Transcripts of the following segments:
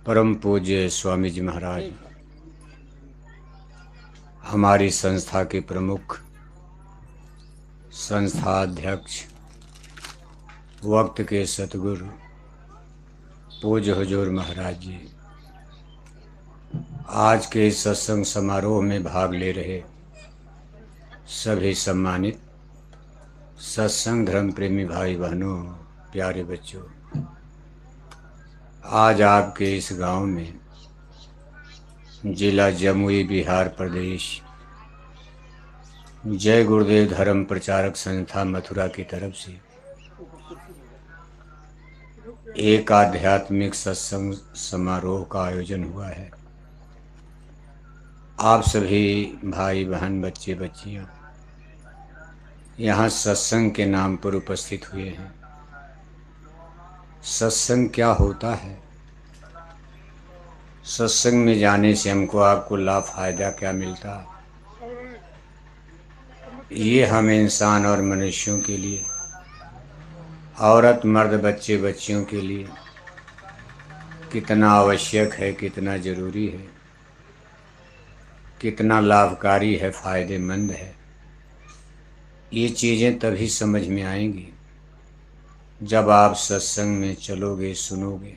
परम पूज्य स्वामी जी महाराज, हमारी संस्था के प्रमुख, संस्था अध्यक्ष, वक्त के सतगुरु पूज्य हुजूर महाराज जी, आज के इस सत्संग समारोह में भाग ले रहे सभी सम्मानित सत्संग धर्म प्रेमी भाई बहनों, प्यारे बच्चों, आज आपके इस गांव में जिला जमुई, बिहार प्रदेश, जय गुरुदेव धर्म प्रचारक संस्था मथुरा की तरफ से एक आध्यात्मिक सत्संग समारोह का आयोजन हुआ है। आप सभी भाई बहन, बच्चे बच्चियां यहाँ सत्संग के नाम पर उपस्थित हुए हैं। सत्संग क्या होता है? सत्संग में जाने से हमको आपको लाभ फायदा क्या मिलता है? ये हम इंसान और मनुष्यों के लिए, औरत मर्द बच्चे बच्चियों के लिए कितना आवश्यक है, कितना जरूरी है, कितना लाभकारी है, फायदेमंद है, ये चीज़ें तभी समझ में आएंगी जब आप सत्संग में चलोगे, सुनोगे।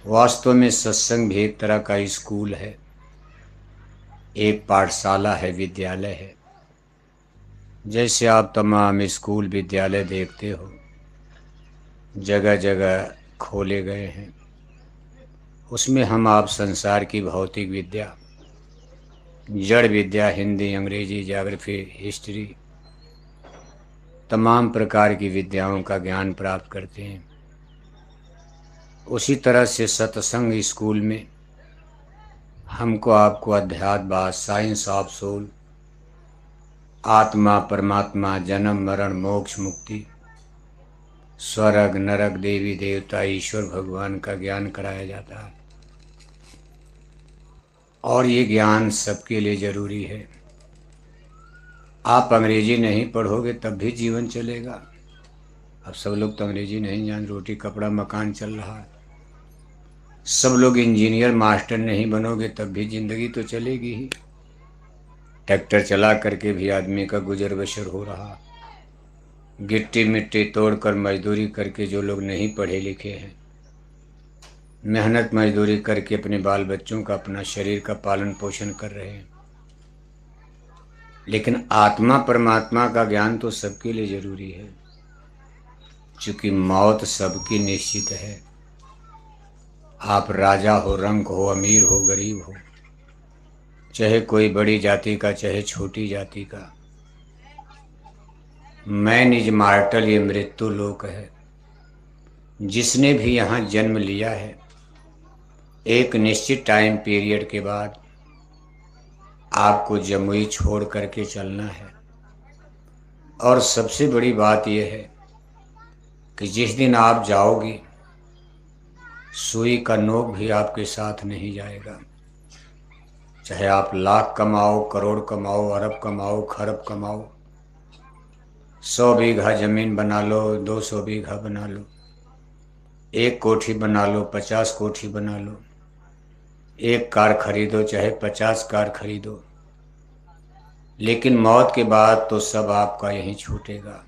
वास्तव में सत्संग भी एक तरह का स्कूल है, एक पाठशाला है, विद्यालय है। जैसे आप तमाम स्कूल विद्यालय देखते हो, जगह जगह खोले गए हैं, उसमें हम आप संसार की भौतिक विद्या, जड़ विद्या, हिंदी, अंग्रेजी, ज्योग्राफी, हिस्ट्री, तमाम प्रकार की विद्याओं का ज्ञान प्राप्त करते हैं। उसी तरह से सत्संग स्कूल में हमको आपको अध्यात्म, साइंस ऑफ सोल, आत्मा परमात्मा, जन्म मरण मोक्ष मुक्ति, स्वर्ग नरक, देवी देवता, ईश्वर भगवान का ज्ञान कराया जाता है। और ये ज्ञान सबके लिए जरूरी है। आप अंग्रेजी नहीं पढ़ोगे तब भी जीवन चलेगा। अब सब लोग तो अंग्रेजी नहीं जान, रोटी कपड़ा मकान चल रहा है। सब लोग इंजीनियर मास्टर नहीं बनोगे तब भी जिंदगी तो चलेगी ही। ट्रैक्टर चला करके भी आदमी का गुजर बसर हो रहा। गिट्टी मिट्टी तोड़कर मजदूरी करके जो लोग नहीं पढ़े लिखे हैं, मेहनत मजदूरी करके अपने बाल बच्चों का, अपना शरीर का पालन पोषण कर रहे हैं। लेकिन आत्मा परमात्मा का ज्ञान तो सबके लिए जरूरी है, क्योंकि मौत सबकी निश्चित है। आप राजा हो, रंक हो, अमीर हो, गरीब हो, चाहे कोई बड़ी जाति का, चाहे छोटी जाति का, मैन इज मार्टल, ये मृत्यु लोक है। जिसने भी यहाँ जन्म लिया है, एक निश्चित टाइम पीरियड के बाद आपको जमुई छोड़ करके चलना है। और सबसे बड़ी बात यह है कि जिस दिन आप जाओगे, सुई का नोक भी आपके साथ नहीं जाएगा। चाहे आप लाख कमाओ, करोड़ कमाओ, अरब कमाओ, खरब कमाओ, 100 बीघा जमीन बना लो, 200 बीघा बना लो, 1 कोठी बना लो, 50 कोठी बना लो, 1 कार खरीदो, चाहे 50 कार खरीदो, लेकिन मौत के बाद तो सब आपका यहीं छूटेगा।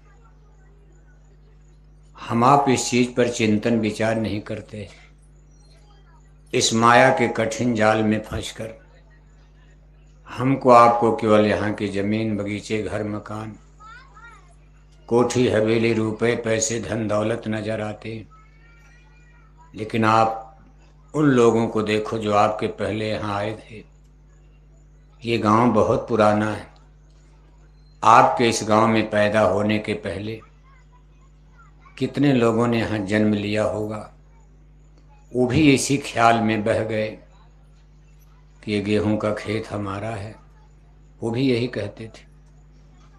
हम आप इस चीज पर चिंतन विचार नहीं करते। इस माया के कठिन जाल में फंसकर हमको आपको केवल यहाँ की जमीन, बगीचे, घर, मकान, कोठी, हवेली, रुपए, पैसे, धन दौलत नजर आते। लेकिन आप उन लोगों को देखो जो आपके पहले यहाँ आए थे। ये गांव बहुत पुराना है। आपके इस गांव में पैदा होने के पहले कितने लोगों ने यहाँ जन्म लिया होगा। वो भी इसी ख्याल में बह गए कि ये गेहूं का खेत हमारा है। वो भी यही कहते थे,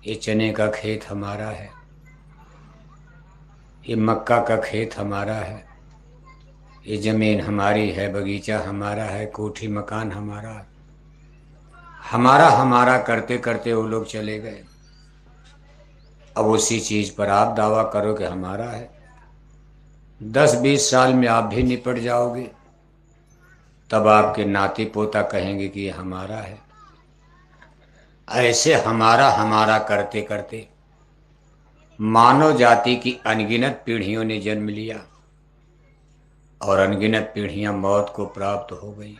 ये चने का खेत हमारा है, ये मक्का का खेत हमारा है, ये जमीन हमारी है, बगीचा हमारा है, कोठी मकान हमारा है। हमारा हमारा करते करते वो लोग चले गए। अब उसी चीज पर आप दावा करो कि हमारा है। 10-20 साल में आप भी निपट जाओगे, तब आपके नाती पोता कहेंगे कि ये हमारा है। ऐसे हमारा हमारा करते करते मानव जाति की अनगिनत पीढ़ियों ने जन्म लिया और अनगिनत पीढ़ियां मौत को प्राप्त हो गई,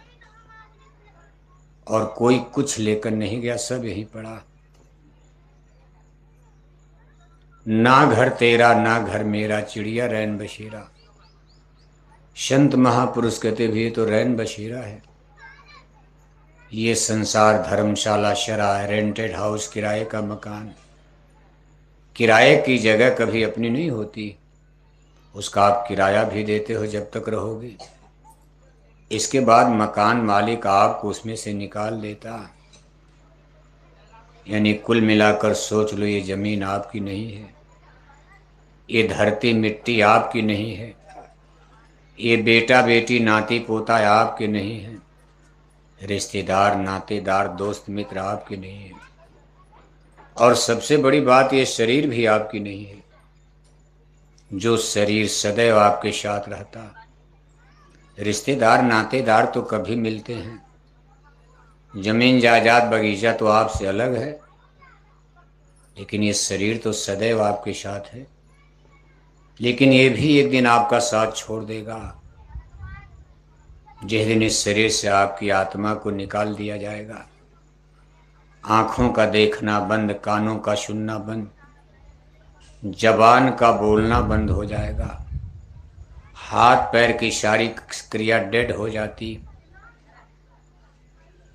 और कोई कुछ लेकर नहीं गया, सब यहीं पड़ा। ना घर तेरा ना घर मेरा, चिड़िया रैन बसेरा। संत महापुरुष कहते भी तो रैन बसेरा है। ये संसार धर्मशाला, शराय, रेंटेड हाउस, किराए का मकान। किराए की जगह कभी अपनी नहीं होती, उसका आप किराया भी देते हो जब तक रहोगे। इसके बाद मकान मालिक आपको उसमें से निकाल देता। यानी कुल मिलाकर सोच लो, ये जमीन आपकी नहीं है, ये धरती मिट्टी आपकी नहीं है, ये बेटा बेटी नाती पोता आपके नहीं है, रिश्तेदार नातेदार दोस्त मित्र आपके नहीं है, और सबसे बड़ी बात, ये शरीर भी आपकी नहीं है, जो शरीर सदैव आपके साथ रहता। रिश्तेदार नातेदार तो कभी मिलते हैं, जमीन जायदाद बगीचा तो आपसे अलग है, लेकिन ये शरीर तो सदैव आपके साथ है। लेकिन ये भी एक दिन आपका साथ छोड़ देगा। जिस दिन इस शरीर से आपकी आत्मा को निकाल दिया जाएगा, आंखों का देखना बंद, कानों का सुनना बंद, जबान का बोलना बंद हो जाएगा, हाथ पैर की सारी क्रिया डेड हो जाती।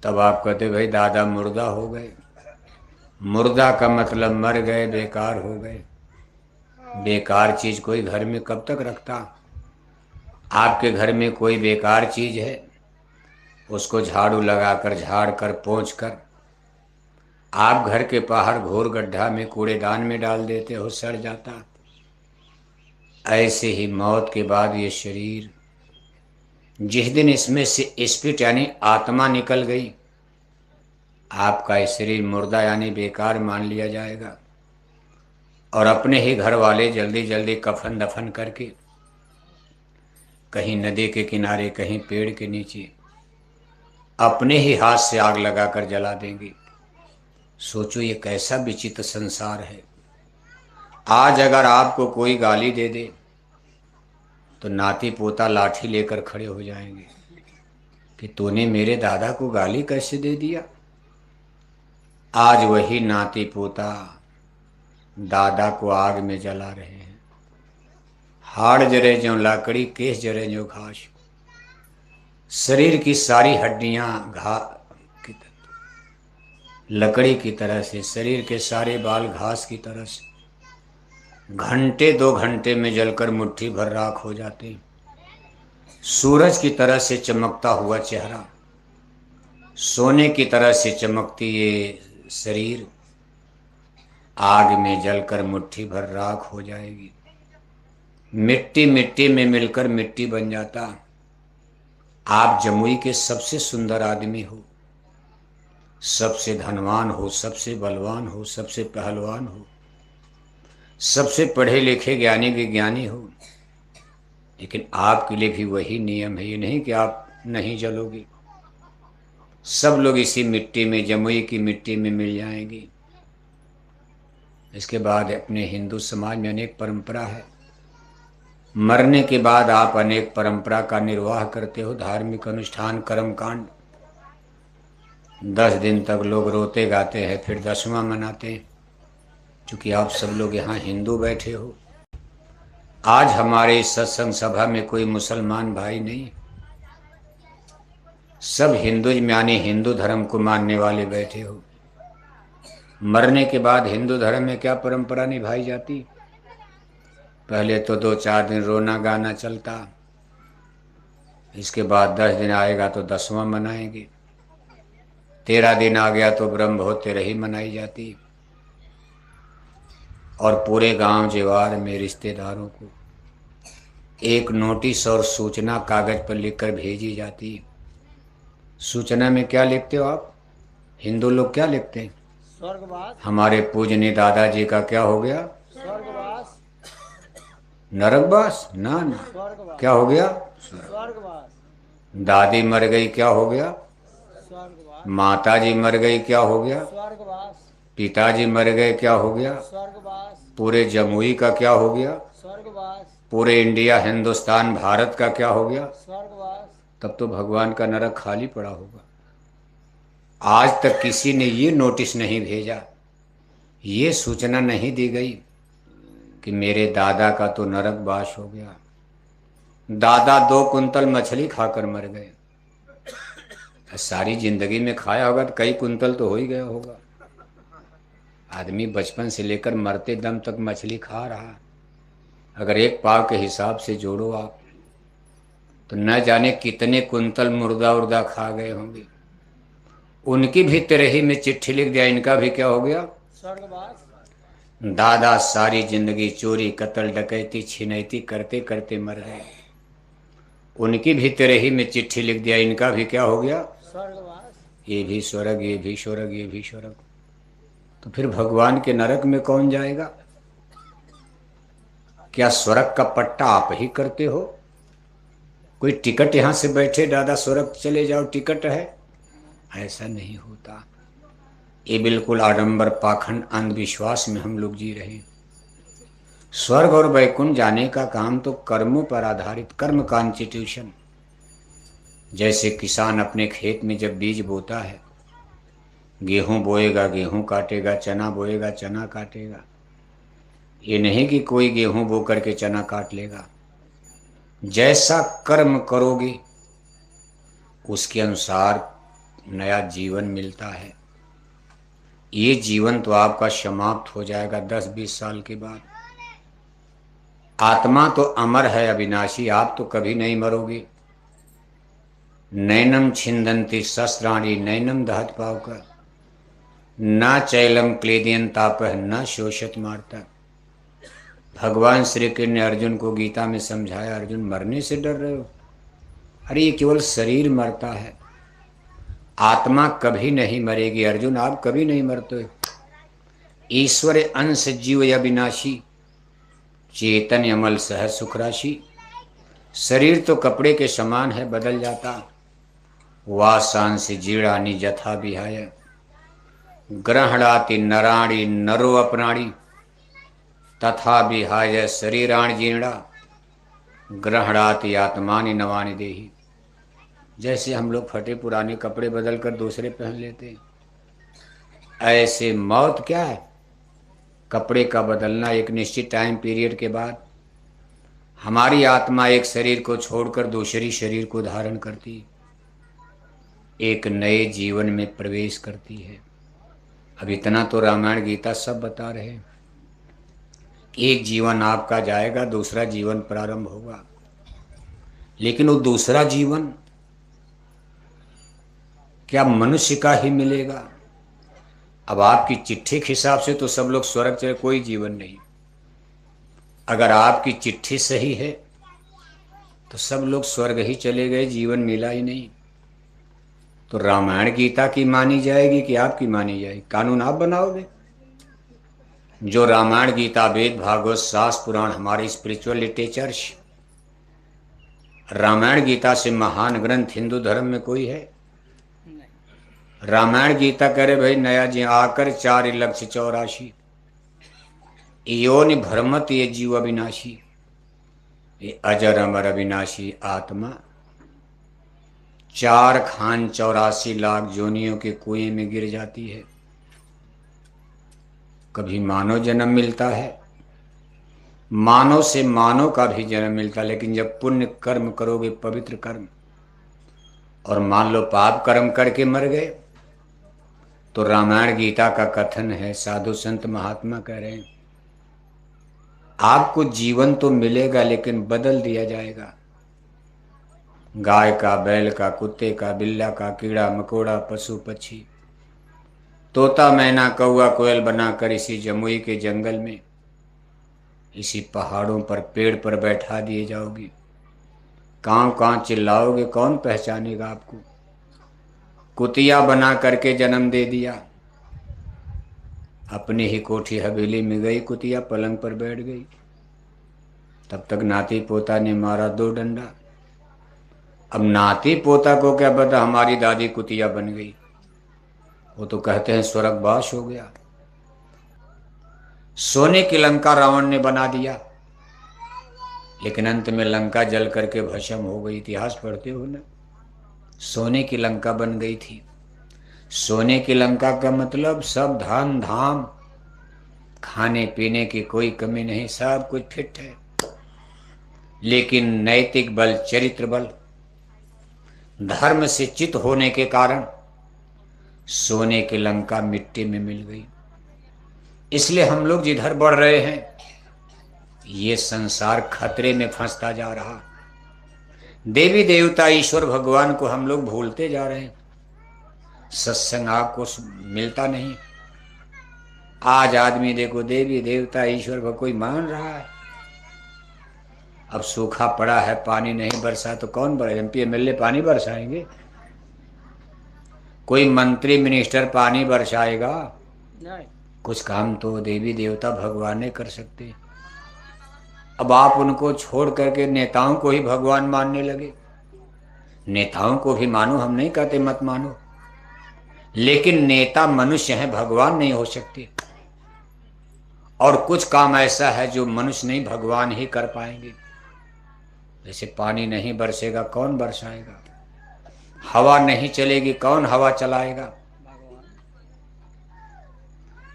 तब आप कहते भाई दादा मुर्दा हो गए। मुर्दा का मतलब मर गए, बेकार हो गए। बेकार चीज कोई घर में कब तक रखता? आपके घर में कोई बेकार चीज है, उसको झाड़ू लगाकर, झाड़ कर, पोंछ कर आप घर के बाहर घोर गड्ढा में, कूड़ेदान में डाल देते हो, सड़ जाता। ऐसे ही मौत के बाद ये शरीर, जिस दिन इसमें से स्पिरिट यानी आत्मा निकल गई, आपका ये शरीर मुर्दा यानी बेकार मान लिया जाएगा, और अपने ही घर वाले जल्दी जल्दी कफन दफन करके कहीं नदी के किनारे, कहीं पेड़ के नीचे अपने ही हाथ से आग लगाकर जला देंगे। सोचो ये कैसा विचित्र संसार है। आज अगर आपको कोई गाली दे दे तो नाती पोता लाठी लेकर खड़े हो जाएंगे कि तूने मेरे दादा को गाली कैसे दे दिया। आज वही नाती पोता दादा को आग में जला रहे हैं। हाड़ जरे ज्यों लाकड़ी, केस जरे ज्यों घास। शरीर की सारी हड्डियां लकड़ी की तरह से, शरीर के सारे बाल घास की तरह से घंटे 2 घंटे में जलकर मुट्ठी भर राख हो जाते। सूरज की तरह से चमकता हुआ चेहरा, सोने की तरह से चमकती ये शरीर आग में जलकर मुट्ठी भर राख हो जाएगी। मिट्टी मिट्टी में मिलकर मिट्टी बन जाता। आप जमुई के सबसे सुंदर आदमी हो, सबसे धनवान हो, सबसे बलवान हो, सबसे पहलवान हो, सबसे पढ़े लिखे ज्ञानी विज्ञानी हो, लेकिन आपके लिए भी वही नियम है। ये नहीं कि आप नहीं जलोगे, सब लोग इसी मिट्टी में, जमुई की मिट्टी में मिल जाएंगे। इसके बाद अपने हिंदू समाज में अनेक परंपरा है। मरने के बाद आप अनेक परंपरा का निर्वाह करते हो, धार्मिक अनुष्ठान, कर्मकांड। 10 दिन तक लोग रोते गाते हैं, फिर 10वां मनाते हैं। चूँकि आप सब लोग यहाँ हिंदू बैठे हो, आज हमारे इस सत्संग सभा में कोई मुसलमान भाई नहीं, सब हिंदुइज्म यानी हिंदू धर्म को मानने वाले बैठे हो। मरने के बाद हिंदू धर्म में क्या परंपरा निभाई जाती? पहले तो 2-4 दिन रोना गाना चलता, इसके बाद 10 दिन आएगा तो 10वां मनाएंगे। 13 दिन आ गया तो ब्रह्म बहुत तेरही मनाई जाती, और पूरे गांव जेवार में रिश्तेदारों को एक नोटिस और सूचना कागज पर लिखकर भेजी जाती। सूचना में क्या लिखते हो आप? हिंदू लोग क्या लिखते हैं? स्वर्गवास। हमारे पूजनीय दादाजी का क्या हो गया? स्वर्गवास। नरकवास? ना ना, स्वर्गवास। क्या हो गया? स्वर्गवास। दादी मर गई, क्या हो गया? स्वर्गवास। माता जी मर गई, क्या हो गया? स्वर्गवास। पिताजी मर गए, क्या हो गया? स्वर्गवास। पूरे जमुई का क्या हो गया? स्वर्गवास। पूरे इंडिया, हिंदुस्तान, भारत का क्या हो गया? स्वर्गवास। तब तो भगवान का नरक खाली पड़ा होगा। आज तक किसी ने ये नोटिस नहीं भेजा, ये सूचना नहीं दी गई कि मेरे दादा का तो नरक बाश हो गया। दादा 2 कुंतल मछली खाकर मर गए। सारी जिंदगी में खाया होगा तो कई कुंतल तो हो ही गया होगा। आदमी बचपन से लेकर मरते दम तक मछली खा रहा। अगर एक पाव के हिसाब से जोड़ो आप, तो न जाने कितने कुंतल मुर्दा उर्दा खा गए होंगे। उनकी भी तिरही में चिट्ठी लिख दिया, इनका भी क्या हो गया? स्वर्गवास। दादा सारी जिंदगी चोरी कत्ल डकैती छिनैती करते करते मर गए। उनकी भी तिरही में चिट्ठी लिख दिया, इनका भी क्या हो गया? स्वर्गवास। ये भी स्वर्ग, ये भी स्वर्ग, ये भी स्वर्ग। तो फिर भगवान के नरक में कौन जाएगा? क्या स्वर्ग का पट्टा आप ही करते हो? कोई टिकट यहां से बैठे दादा स्वर्ग चले जाओ टिकट है? ऐसा नहीं होता। ये बिल्कुल आडंबर पाखंड अंधविश्वास में हम लोग जी रहे हैं। स्वर्ग और वैकुंठ जाने का काम तो कर्मों पर आधारित, कर्म कॉन्स्टिट्यूशन। जैसे किसान अपने खेत में जब बीज बोता है, गेहूं बोएगा गेहूं काटेगा, चना बोएगा चना काटेगा। ये नहीं कि कोई गेहूं बो करके चना काट लेगा। जैसा कर्म करोगे उसके अनुसार नया जीवन मिलता है। ये जीवन तो आपका समाप्त हो जाएगा 10-20 साल के बाद। आत्मा तो अमर है, अविनाशी। आप तो कभी नहीं मरोगे। नैनम छिंदन्ति शस्त्राणि नैनम दहत पावक न चैलम क्लेदियन तापह न शोषत मारता। भगवान श्री कृष्ण ने अर्जुन को गीता में समझाया, अर्जुन मरने से डर रहे हो? अरे ये केवल शरीर मरता है, आत्मा कभी नहीं मरेगी। अर्जुन आप कभी नहीं मरते। ईश्वर अंश जीव अविनाशी चेतन अमल सह सुख राशि। शरीर तो कपड़े के समान है, बदल जाता। वासांस जीर्णानि जथा विहाय ग्रहणाति नराणि नरो अपराणि तथा विहाय शरीराणि जीर्णा ग्रहणाति आत्मानि नवानि देहि। जैसे हम लोग फटे पुराने कपड़े बदल कर दूसरे पहन लेते हैं, ऐसे मौत क्या है? कपड़े का बदलना। एक निश्चित टाइम पीरियड के बाद हमारी आत्मा एक शरीर को छोड़कर दूसरी शरीर को धारण करती, एक नए जीवन में प्रवेश करती है। अब इतना तो रामायण गीता सब बता रहे हैं। एक जीवन आपका जाएगा, दूसरा जीवन प्रारंभ होगा। लेकिन वो दूसरा जीवन क्या मनुष्य का ही मिलेगा? अब आपकी चिट्ठी के हिसाब से तो सब लोग स्वर्ग चले, कोई जीवन नहीं। अगर आपकी चिट्ठी सही है तो सब लोग स्वर्ग ही चले गए, जीवन मिला ही नहीं। तो रामायण गीता की मानी जाएगी कि आपकी मानी जाएगी? कानून आप बनाओगे। जो रामायण गीता वेद भागवत शास्त्र पुराण हमारे स्पिरिचुअल लिटरेचर्स, रामायण गीता से महान ग्रंथ हिंदू धर्म में कोई है? रामायण गीता कह रहे भाई नया जी आकर 4,84,000 योनि भ्रमत ये जीव अविनाशी। ये अजर अमर अविनाशी आत्मा 4,84,00,000 जोनियों के कुएं में गिर जाती है। कभी मानव जन्म मिलता है, मानव से मानव का भी जन्म मिलता है। लेकिन जब पुण्य कर्म करोगे, पवित्र कर्म, और मान लो पाप कर्म करके मर गए, तो रामायण गीता का कथन है, साधु संत महात्मा कह रहे हैं, आपको जीवन तो मिलेगा लेकिन बदल दिया जाएगा। गाय का, बैल का, कुत्ते का, बिल्ला का, कीड़ा मकोड़ा, पशु पक्षी, तोता मैना कौआ कोयल बनाकर इसी जमुई के जंगल में, इसी पहाड़ों पर, पेड़ पर बैठा दिए जाओगे। कांव कांव चिल्लाओगे, कौन पहचानेगा आपको? कुतिया बना करके जन्म दे दिया। अपनी ही कोठी हवेली में गई कुतिया, पलंग पर बैठ गई। तब तक नाती पोता ने मारा 2 डंडा। अब नाती पोता को क्या पता हमारी दादी कुतिया बन गई, वो तो कहते हैं स्वर्गवास हो गया। सोने की लंका रावण ने बना दिया, लेकिन अंत में लंका जल करके भस्म हो गई। इतिहास पढ़ते हो ना, सोने की लंका बन गई थी। सोने की लंका का मतलब सब धन धाम, खाने पीने की कोई कमी नहीं, सब कुछ फिट है। लेकिन नैतिक बल, चरित्र बल, धर्म से चित होने के कारण सोने की लंका मिट्टी में मिल गई। इसलिए हम लोग जिधर बढ़ रहे हैं, ये संसार खतरे में फंसता जा रहा। देवी देवता ईश्वर भगवान को हम लोग भूलते जा रहे हैं। सत्संग आपको मिलता नहीं। आज आदमी देखो देवी देवता ईश्वर को कोई मान रहा है। अब सूखा पड़ा है, पानी नहीं बरसा तो कौन बरसाए? एमपी एमएलए पानी बरसाएंगे? कोई मंत्री मिनिस्टर पानी बरसाएगा? नहीं। कुछ काम तो देवी देवता भगवान ने कर सकते। अब आप उनको छोड़ करके नेताओं को ही भगवान मानने लगे। नेताओं को भी मानो, हम नहीं कहते मत मानो, लेकिन नेता मनुष्य हैं, भगवान नहीं हो सकते। और कुछ काम ऐसा है जो मनुष्य नहीं, भगवान ही कर पाएंगे। जैसे पानी नहीं बरसेगा, कौन बरसाएगा? हवा नहीं चलेगी, कौन हवा चलाएगा?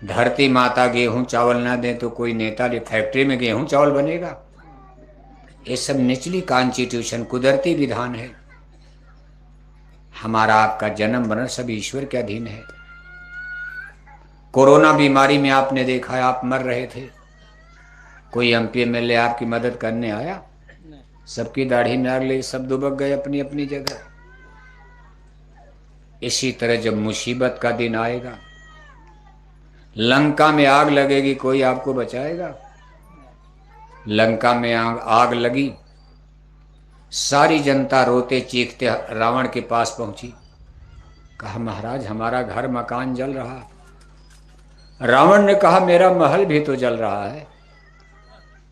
धरती माता गेहूं चावल ना दे तो कोई नेता फैक्ट्री में गेहूं चावल बनेगा? ये सब निचली कॉन्स्टिट्यूशन, कुदरती विधान है। हमारा आपका जन्म मरण सब ईश्वर के अधीन है। कोरोना बीमारी में आपने देखा है, आप मर रहे थे, कोई एमपी एमएलए आपकी मदद करने आया? सबकी दाढ़ी में आग लगी, सब दुबक गए अपनी अपनी जगह। इसी तरह जब मुसीबत का दिन आएगा, लंका में आग लगेगी, कोई आपको बचाएगा? लंका में आग लगी, सारी जनता रोते चीखते रावण के पास पहुंची। कहा महाराज हमारा घर मकान जल रहा। रावण ने कहा मेरा महल भी तो जल रहा है,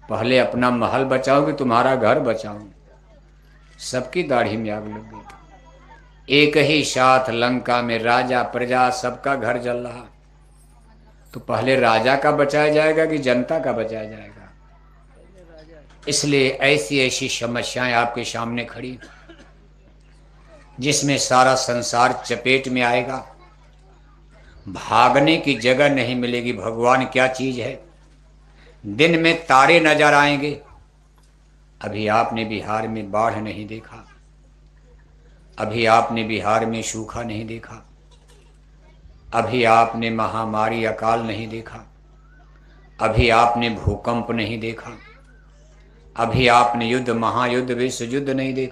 पहले अपना महल बचाओ कि तुम्हारा घर बचाऊं? सबकी दाढ़ी में आग लग गई। एक ही साथ लंका में राजा प्रजा सबका घर जल रहा। तो पहले राजा का बचाया जाएगा कि जनता का बचाया जाएगा? इसलिए ऐसी ऐसी समस्याएं आपके सामने खड़ी, जिसमें सारा संसार चपेट में आएगा। भागने की जगह नहीं मिलेगी। भगवान क्या चीज है? दिन में तारे नजर आएंगे। अभी आपने बिहार में बाढ़ नहीं देखा, अभी आपने बिहार में सूखा नहीं देखा, अभी आपने महामारी अकाल नहीं देखा, अभी आपने भूकंप नहीं देखा, अभी आपने युद्ध महायुद्ध विश्व युद्ध नहीं देखा।